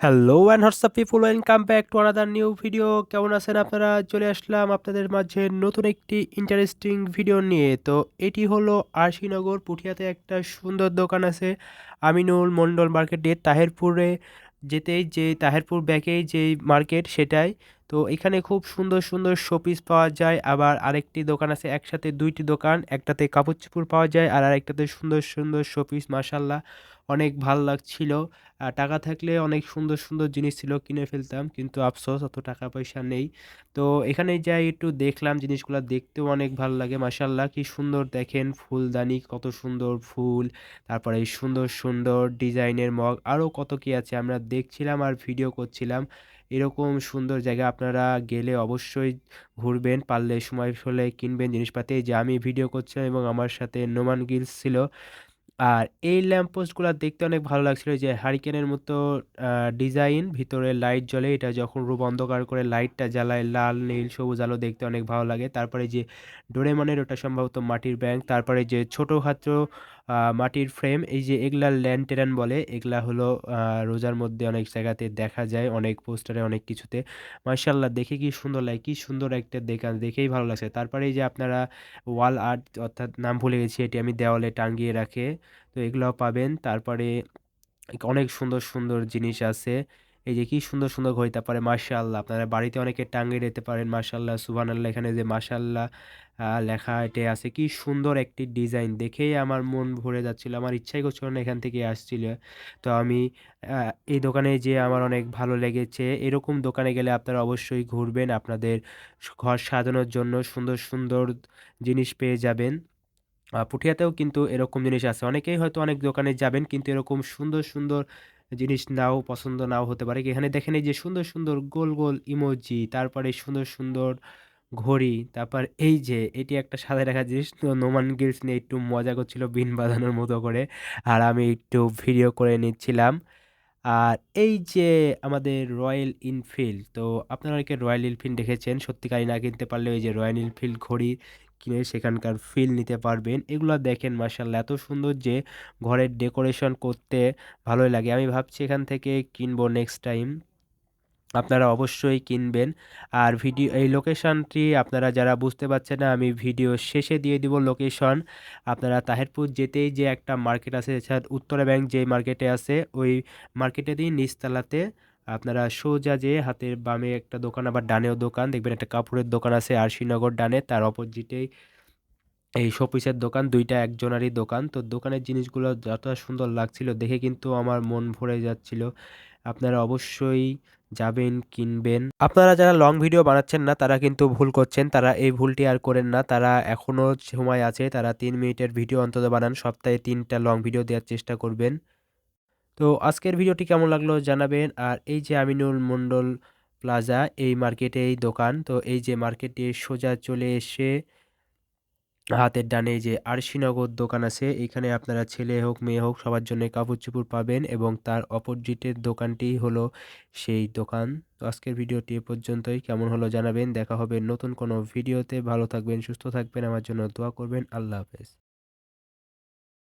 Hello and WhatsApp people, welcome back to another new video. কেমন আছেন আপনারা? চলে আসলাম আপনাদের মাঝে নতুন একটি ইন্টারেস্টিং ভিডিও নিয়ে। তো এটি হলো আরশিনগর পুঠিয়াতে একটা সুন্দর দোকান আছে, আমিনুল মন্ডল মার্কেটে। তাহেরপুরে যেতেই যে তাহেরপুর ব্যাকেই যেই মার্কেট সেটাই। তো এখানে খুব সুন্দর সুন্দর শোপিস পাওয়া যায়। আবার আরেকটি দোকান আছে, একসাথে দুইটি দোকান, একটাতে কাপড় চোপড় পাওয়া যায় আর আরেকটাতে সুন্দর সুন্দর শোপিস। মাশাল্লাহ, অনেক ভাল লাগছিল। টাকা থাকলে অনেক সুন্দর সুন্দর জিনিস ছিল, কিনে ফেলতাম, কিন্তু আফসোস অত টাকা পয়সা নেই। তো এখানে যাই একটু দেখলাম, জিনিসগুলো দেখতেও অনেক ভালো লাগে। মাশাল্লাহ, কি সুন্দর দেখেন, ফুলদানি, কত সুন্দর ফুল, তারপরে এই সুন্দর সুন্দর ডিজাইনের মগ, আরও কত কি আছে আমরা দেখছিলাম আর ভিডিও করছিলাম। এরকম সুন্দর জায়গা আপনারা গেলে অবশ্যই ঘুরবেন, পারলে সময় হলে কিনবেন জিনিসপাতি। এই যে আমি ভিডিও করছিলাম এবং আমার সাথে নোমান গিলস ছিল। আর এই ল্যাম্প পোস্টগুলো দেখতে অনেক ভালো লাগছিল, যে হারিকেনের মতো ডিজাইন, ভিতরে লাইট জ্বলে, এটা যখন রূপ অন্ধকার করে লাইটটা জ্বালায়, লাল নীল সবুজ আলো, দেখতে অনেক ভালো লাগে। তারপরে যে ডোরেমনের, ওটা সম্ভবত মাটির ব্যাংক। তারপরে যে ছোটোখাটো মাটির ফ্রেম, এই যে এগুলা ল্যান্টেরান বলে, এগুলা হলো রোজার মধ্যে অনেক জায়গাতে দেখা যায়, অনেক পোস্টারে, অনেক কিছুতে। মার্শাল্লাহ, দেখে কি সুন্দর লাগে, কি সুন্দর একটা দেখা, দেখেই ভালো লাগছে। তারপরে এই যে আপনারা ওয়াল আর্ট, অর্থাৎ নাম ভুলে গেছি, এটি আমি দেওয়ালে টাঙিয়ে রাখে, তো এগুলাও পাবেন। তারপরে অনেক সুন্দর সুন্দর জিনিস আছে। এই যে কি সুন্দর সুন্দর ঘড়ি, তারপরে মাশাআল্লাহ, আপনারা বাড়িতে অনেকে টাঙিয়ে দিতে পারেন। মাশাআল্লাহ, সুবহানাল্লাহ, এখানে যে মাশাআল্লাহ লেখা এটা আছে, কি সুন্দর একটি ডিজাইন, দেখেই আমার মন ভরে যাচ্ছিল, আমার ইচ্ছাই করছিল না এখান থেকে আসছিল। তো আমি এই দোকানে যে আমার অনেক ভালো লেগেছে। এরকম দোকানে গেলে আপনারা অবশ্যই ঘুরবেন, আপনাদের ঘর সাজানোর জন্য সুন্দর সুন্দর জিনিস পেয়ে যাবেন। পুঠিয়াতেও কিন্তু এরকম জিনিস আছে। অনেকেই হয়তো অনেক দোকানে যাবেন, কিন্তু এরকম সুন্দর সুন্দর জিনিস নাও পছন্দ নাও হতে পারে। এখানে দেখেন এই যে সুন্দর সুন্দর গোল গোল ইমোজি, তারপরে সুন্দর সুন্দর ঘড়ি, তারপর এই যে এটি একটা সাদা রাখা জিনিস। তো নোমান গিলস নিয়ে একটু মজা করছিল বিন বাজানোর মতো করে, আর আমি একটু ভিডিও করে নিচ্ছিলাম। আর এই যে আমাদের রয়্যাল এনফিল্ড, তো আপনারা অনেকে রয়্যাল এনফিল্ড দেখেছেন, সত্যিকারই না কিনতে পারলে ওই যে রয়্যাল এনফিল্ড ঘড়ি কিনে সেখানকার ফিল নিতে পারবেন। এগুলো দেখেন মার্শাল্লাহ, এত সুন্দর যে ঘরের ডেকোরেশন করতে ভালোই লাগে। আমি ভাবছি এখান থেকে কিনবো নেক্সট টাইম, আপনারা অবশ্যই কিনবেন। আর ভিডিও, এই লোকেশনটি আপনারা যারা বুঝতে পারছেন না, আমি ভিডিও শেষে দিয়ে দিব লোকেশন। আপনারা তাহেরপুর যেতেই যে একটা মার্কেট আছে, এছাড়া উত্তরা ব্যাংক যে মার্কেটে আছে, ওই মার্কেটেরই নিচতলাতে আপনারা সোজা যে হাতের বামে একটা দোকান, আবার ডানেও দোকান দেখবেন, একটা কাপড়ের দোকান আছে আরশিনগর ডানে, তার অপোজিটেই এই শোপিসের দোকান, দুইটা একজনারই দোকান। তো দোকানের জিনিসগুলো যতটা সুন্দর লাগছিল দেখে, কিন্তু আমার মন ভরে যাচ্ছিল। আপনারা অবশ্যই যাবেন, কিনবেন। আপনারা যারা লং ভিডিও বানাচ্ছেন না, তারা কিন্তু ভুল করছেন, তারা এই ভুলটি আর করেন না। তারা এখনও সময় আছে, তারা 3 মিনিটের ভিডিও অন্তত বানান, সপ্তাহে 3টা লং ভিডিও দেওয়ার চেষ্টা করবেন। তো আজকের ভিডিওটি কেমন লাগলো জানাবেন। আর এই যে আমিনুল মন্ডল প্লাজা, এই মার্কেটে এই দোকান, তো এই যে মার্কেটে সোজা চলে এসে হাতের ডানে যে আরশিনগর দোকান আছে, এখানে আপনারা ছেলে হোক মেয়ে হোক সবার জন্য কাপড় চোপড় পাবেন, এবং তার অপোজিটের দোকানটি হলো সেই দোকান। তো আজকের ভিডিওটি এ পর্যন্তই, কেমন হলো জানাবেন। দেখা হবে নতুন কোনো ভিডিওতে। ভালো থাকবেন, সুস্থ থাকবেন, আমার জন্য দোয়া করবেন। আল্লাহ হাফেজ।